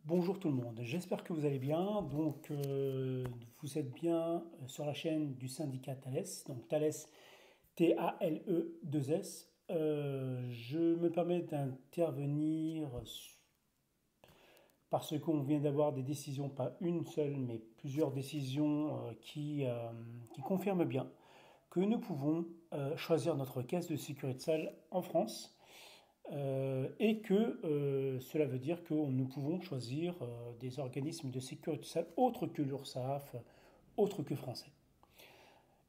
Bonjour tout le monde, j'espère que vous allez bien. Vous êtes bien sur la chaîne du syndicat Thales, donc Thales T-A-L-E-2-S. Je me permets d'intervenir parce qu'on vient d'avoir des décisions, pas une seule, mais plusieurs décisions qui confirment bien que nous pouvons choisir notre caisse de sécurité sociale en France. Cela veut dire que nous pouvons choisir des organismes de sécurité sociale autres que l'URSSAF, autres que français.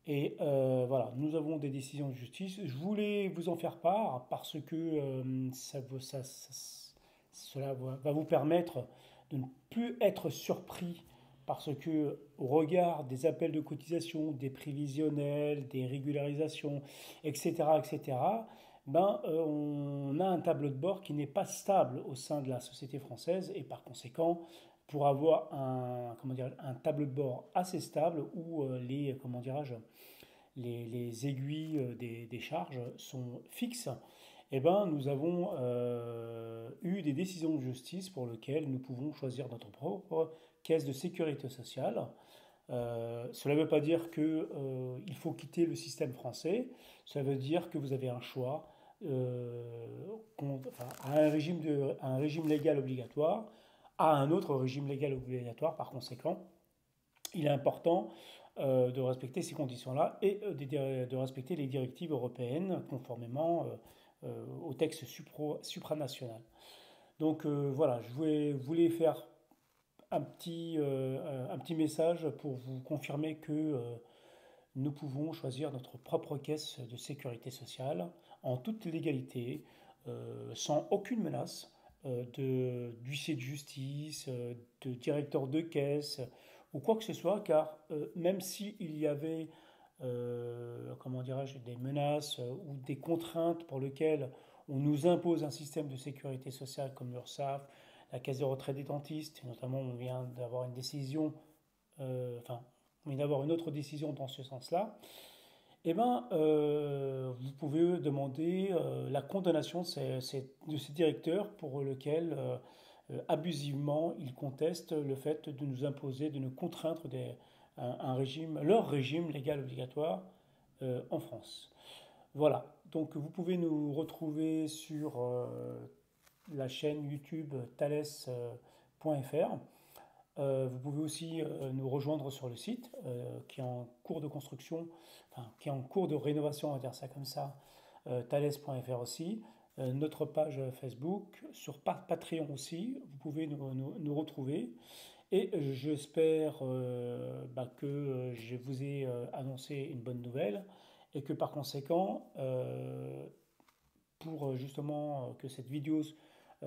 Voilà, nous avons des décisions de justice. Je voulais vous en faire part parce que cela va vous permettre de ne plus être surpris parce que, au regard des appels de cotisation, des prévisionnels, des régularisations, etc., etc., on a un tableau de bord qui n'est pas stable au sein de la société française et par conséquent, pour avoir un tableau de bord assez stable où les aiguilles des charges sont fixes, nous avons eu des décisions de justice pour lesquelles nous pouvons choisir notre propre caisse de sécurité sociale. Cela ne veut pas dire qu'il faut quitter le système français, cela veut dire que vous avez un choix à un régime légal obligatoire, à un autre régime légal obligatoire. Par conséquent, il est important de respecter ces conditions-là et de respecter les directives européennes conformément au texte supranational. Voilà, voulais faire un petit message pour vous confirmer que nous pouvons choisir notre propre caisse de sécurité sociale en toute légalité, sans aucune menace d'huissier de justice, de directeur de caisse ou quoi que ce soit, car même s'il y avait des menaces ou des contraintes pour lesquelles on nous impose un système de sécurité sociale comme l'URSSAF, la caisse de retraite des dentistes, notamment on vient d'avoir une décision, on vient d'avoir une autre décision dans ce sens-là, vous pouvez demander la condamnation de ces directeurs pour lequel abusivement ils contestent le fait de nous imposer, de nous contraindre leur régime légal obligatoire en France. Voilà, donc vous pouvez nous retrouver sur la chaîne YouTube thales.fr. Vous pouvez aussi nous rejoindre sur le site qui est en cours de construction, qui est en cours de rénovation, on va dire ça comme ça, thales.fr aussi. Notre page Facebook, sur Patreon aussi, vous pouvez nous retrouver. Et j'espère que je vous ai annoncé une bonne nouvelle et que par conséquent, pour justement que cette vidéo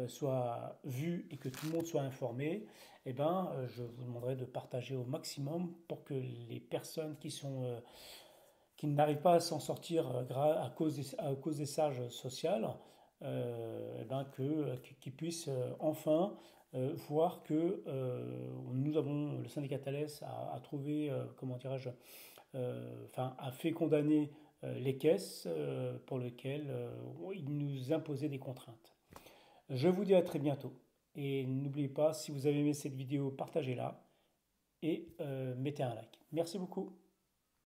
soit vue et que tout le monde soit informé, je vous demanderai de partager au maximum pour que les personnes qui n'arrivent pas à s'en sortir à cause des charges sociales, qu'ils puissent enfin voir que le syndicat Thales a trouvé, a fait condamner les caisses pour lesquelles il nous imposait des contraintes. Je vous dis à très bientôt. Et n'oubliez pas, si vous avez aimé cette vidéo, partagez-la et mettez un like. Merci beaucoup.